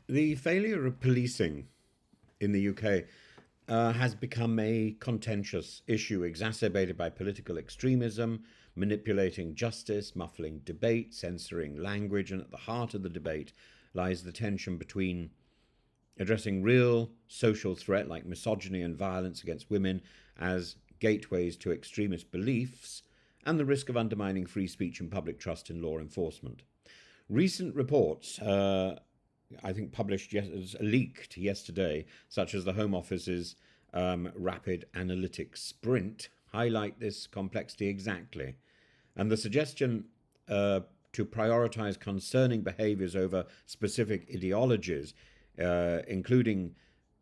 The failure of policing in the UK has become a contentious issue exacerbated by political extremism, manipulating justice, muffling debate, censoring language, and at the heart of the debate lies the tension between addressing real social threat like misogyny and violence against women as gateways to extremist beliefs and the risk of undermining free speech and public trust in law enforcement. Recent reports, I think published, leaked yesterday, such as the Home Office's rapid analytics sprint, highlight this complexity exactly. And the suggestion to prioritize concerning behaviors over specific ideologies, including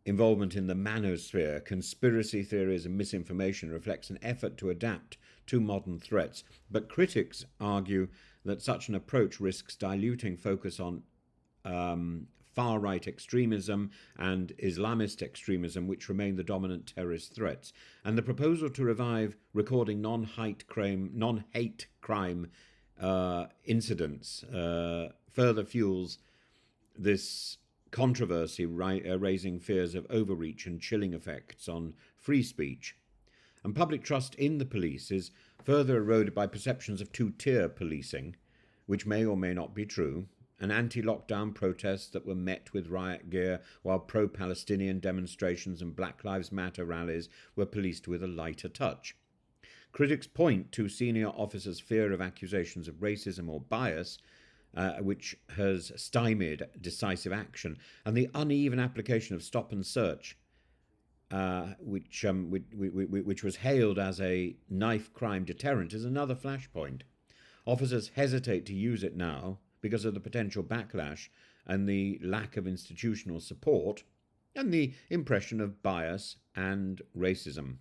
involvement in the manosphere, conspiracy theories, and misinformation, reflects an effort to adapt to modern threats. But critics argue that such an approach risks diluting focus on far right extremism and Islamist extremism, which remain the dominant terrorist threats. And the proposal to revive recording non-hate crime incidents further fuels this controversy, raising fears of overreach and chilling effects on free speech. And public trust in the police is further eroded by perceptions of two-tier policing, which may or may not be true, and anti-lockdown protests that were met with riot gear, while pro-Palestinian demonstrations and Black Lives Matter rallies were policed with a lighter touch. Critics point to senior officers' fear of accusations of racism or bias, which has stymied decisive action, and the uneven application of stop and search, which was hailed as a knife crime deterrent, is another flashpoint. Officers hesitate to use it now because of the potential backlash and the lack of institutional support and the impression of bias and racism.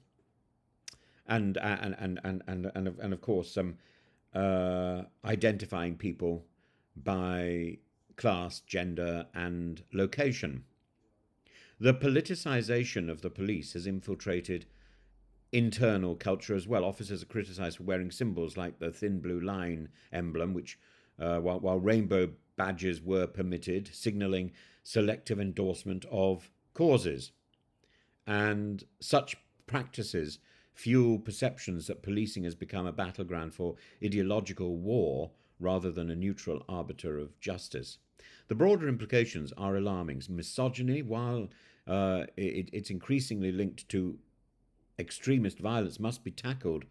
And of course, identifying people by class, gender, and location. The politicization of the police has infiltrated internal culture as well. Officers are criticized for wearing symbols like the thin blue line emblem, which, while rainbow badges were permitted, signaling selective endorsement of causes. And such practices fuel perceptions that policing has become a battleground for ideological war rather than a neutral arbiter of justice. The broader implications are alarming. Misogyny, while it's increasingly linked to extremist violence, must be tackled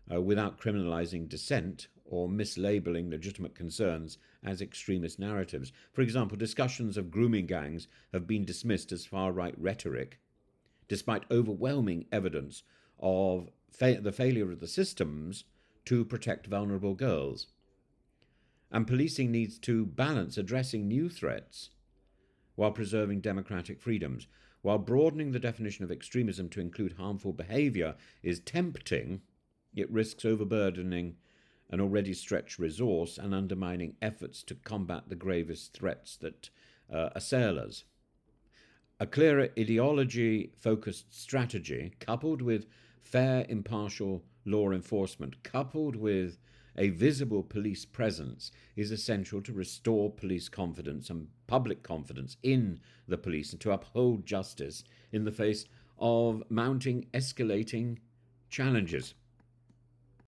without criminalizing dissent or mislabeling legitimate concerns as extremist narratives. For example, discussions of grooming gangs have been dismissed as far-right rhetoric, despite overwhelming evidence of the failure of the systems to protect vulnerable girls. And policing needs to balance addressing new threats while preserving democratic freedoms. While broadening the definition of extremism to include harmful behaviour is tempting, it risks overburdening an already stretched resource and undermining efforts to combat the gravest threats that assail us. A clearer ideology-focused strategy, coupled with fair, impartial law enforcement, coupled with a visible police presence, is essential to restore police confidence and public confidence in the police and to uphold justice in the face of mounting, escalating challenges.